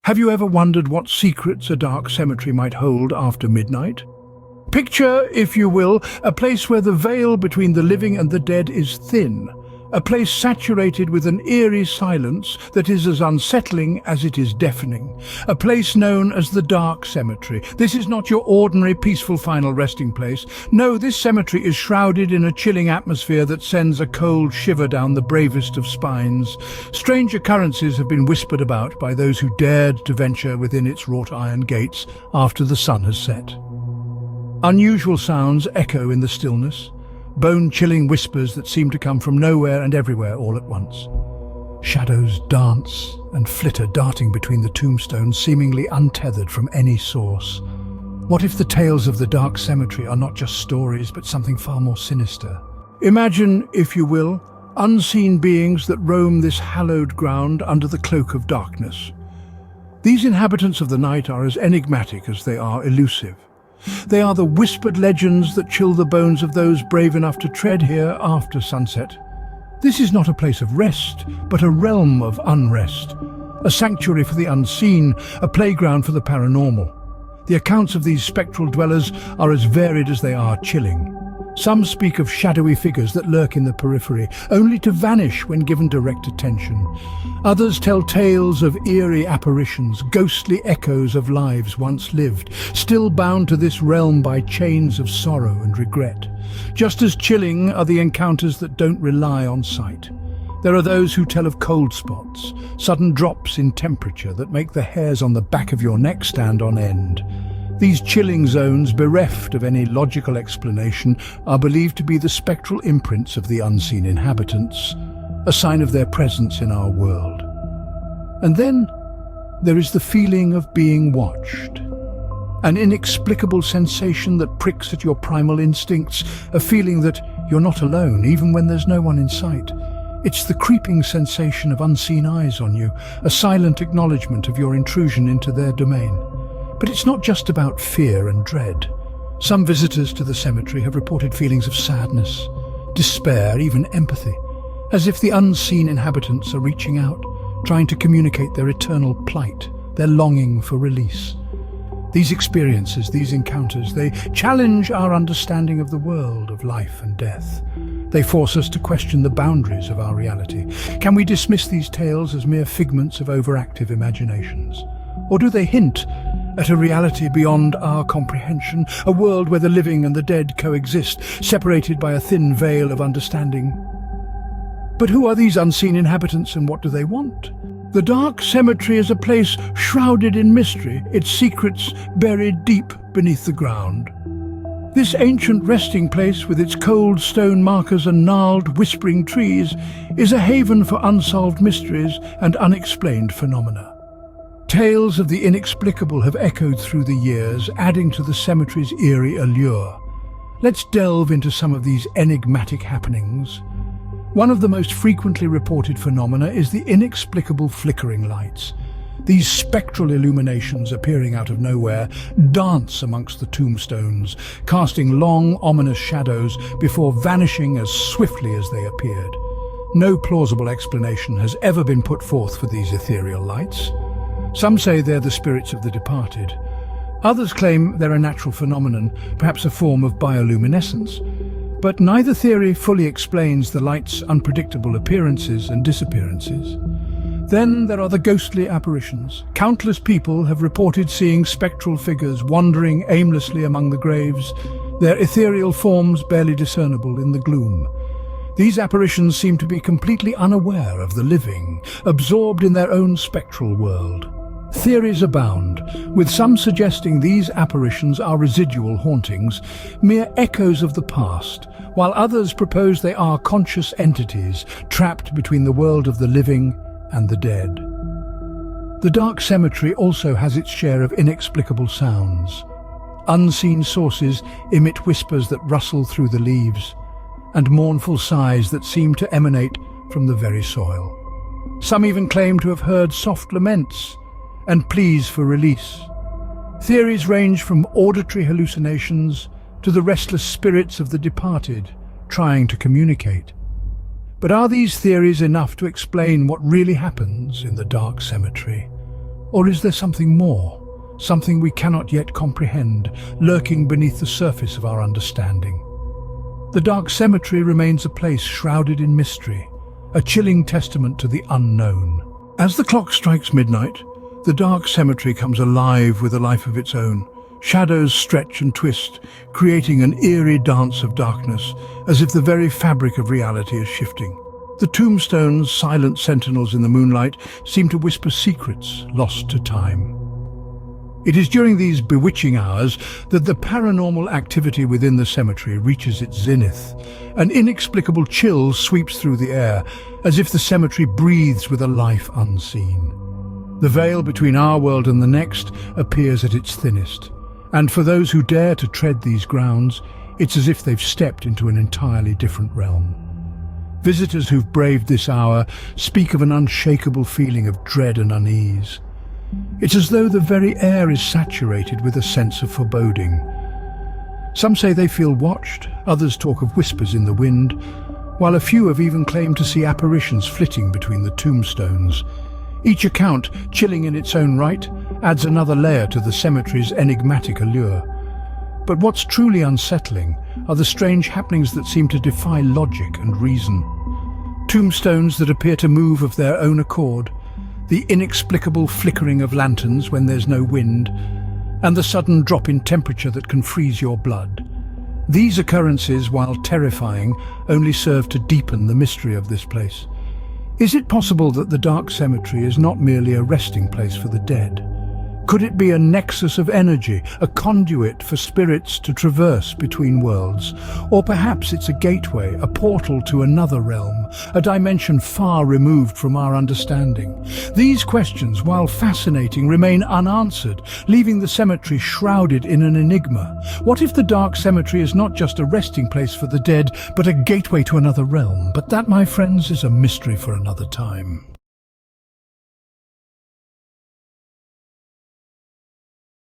Have you ever wondered what secrets a dark cemetery might hold after midnight? Picture, if you will, a place where the veil between the living and the dead is thin, a place saturated with an eerie silence that is as unsettling as it is deafening, a place known as the Dark Cemetery. This is not your ordinary peaceful final resting place. No, this cemetery is shrouded in a chilling atmosphere that sends a cold shiver down the bravest of spines. Strange occurrences have been whispered about by those who dared to venture within its wrought iron gates after the sun has set. Unusual sounds echo in the stillness, bone-chilling whispers that seem to come from nowhere and everywhere all at once. Shadows dance and flitter, darting between the tombstones, seemingly untethered from any source. What if the tales of the Dark Cemetery are not just stories, but something far more sinister? Imagine, if you will, unseen beings that roam this hallowed ground under the cloak of darkness. These inhabitants of the night are as enigmatic as they are elusive. They are the whispered legends that chill the bones of those brave enough to tread here after sunset. This is not a place of rest, but a realm of unrest, a sanctuary for the unseen, a playground for the paranormal. The accounts of these spectral dwellers are as varied as they are chilling. Some speak of shadowy figures that lurk in the periphery, only to vanish when given direct attention. Others tell tales of eerie apparitions, ghostly echoes of lives once lived, still bound to this realm by chains of sorrow and regret. Just as chilling are the encounters that don't rely on sight. There are those who tell of cold spots, sudden drops in temperature that make the hairs on the back of your neck stand on end. These chilling zones, bereft of any logical explanation, are believed to be the spectral imprints of the unseen inhabitants, a sign of their presence in our world. And then there is the feeling of being watched. An inexplicable sensation that pricks at your primal instincts, a feeling that you're not alone, even when there's no one in sight. It's the creeping sensation of unseen eyes on you, a silent acknowledgement of your intrusion into their domain. But it's not just about fear and dread. Some visitors to the cemetery have reported feelings of sadness, despair, even empathy, as if the unseen inhabitants are reaching out, trying to communicate their eternal plight, their longing for release. These experiences, these encounters, they challenge our understanding of the world, of life and death. They force us to question the boundaries of our reality. Can we dismiss these tales as mere figments of overactive imaginations? Or do they hint at a reality beyond our comprehension, a world where the living and the dead coexist, separated by a thin veil of understanding? But who are these unseen inhabitants and what do they want? The Dark Cemetery is a place shrouded in mystery, its secrets buried deep beneath the ground. This ancient resting place, with its cold stone markers and gnarled, whispering trees, is a haven for unsolved mysteries and unexplained phenomena. Tales of the inexplicable have echoed through the years, adding to the cemetery's eerie allure. Let's delve into some of these enigmatic happenings. One of the most frequently reported phenomena is the inexplicable flickering lights. These spectral illuminations appearing out of nowhere dance amongst the tombstones, casting long, ominous shadows before vanishing as swiftly as they appeared. No plausible explanation has ever been put forth for these ethereal lights. Some say they're the spirits of the departed. Others claim they're a natural phenomenon, perhaps a form of bioluminescence. But neither theory fully explains the light's unpredictable appearances and disappearances. Then there are the ghostly apparitions. Countless people have reported seeing spectral figures wandering aimlessly among the graves, their ethereal forms barely discernible in the gloom. These apparitions seem to be completely unaware of the living, absorbed in their own spectral world. Theories abound, with some suggesting these apparitions are residual hauntings, mere echoes of the past, while others propose they are conscious entities trapped between the world of the living and the dead. The Dark Cemetery also has its share of inexplicable sounds. Unseen sources emit whispers that rustle through the leaves, and mournful sighs that seem to emanate from the very soil. Some even claim to have heard soft laments and pleas for release. Theories range from auditory hallucinations to the restless spirits of the departed trying to communicate. But are these theories enough to explain what really happens in the Dark Cemetery? Or is there something more? Something we cannot yet comprehend, lurking beneath the surface of our understanding? The dark cemetery remains a place shrouded in mystery, a chilling testament to the unknown. As the clock strikes midnight, the dark cemetery comes alive with a life of its own. Shadows stretch and twist, creating an eerie dance of darkness, as if the very fabric of reality is shifting. The tombstones, silent sentinels in the moonlight, seem to whisper secrets lost to time. It is during these bewitching hours that the paranormal activity within the cemetery reaches its zenith. An inexplicable chill sweeps through the air, as if the cemetery breathes with a life unseen. The veil between our world and the next appears at its thinnest, and for those who dare to tread these grounds, it's as if they've stepped into an entirely different realm. Visitors who've braved this hour speak of an unshakable feeling of dread and unease. It's as though the very air is saturated with a sense of foreboding. Some say they feel watched, others talk of whispers in the wind, while a few have even claimed to see apparitions flitting between the tombstones. Each account, chilling in its own right, adds another layer to the cemetery's enigmatic allure. But what's truly unsettling are the strange happenings that seem to defy logic and reason. Tombstones that appear to move of their own accord, the inexplicable flickering of lanterns when there's no wind, and the sudden drop in temperature that can freeze your blood. These occurrences, while terrifying, only serve to deepen the mystery of this place. Is it possible that the dark cemetery is not merely a resting place for the dead? Could it be a nexus of energy, a conduit for spirits to traverse between worlds? Or perhaps it's a gateway, a portal to another realm, a dimension far removed from our understanding? These questions, while fascinating, remain unanswered, leaving the cemetery shrouded in an enigma. What if the dark cemetery is not just a resting place for the dead, but a gateway to another realm? But that, my friends, is a mystery for another time.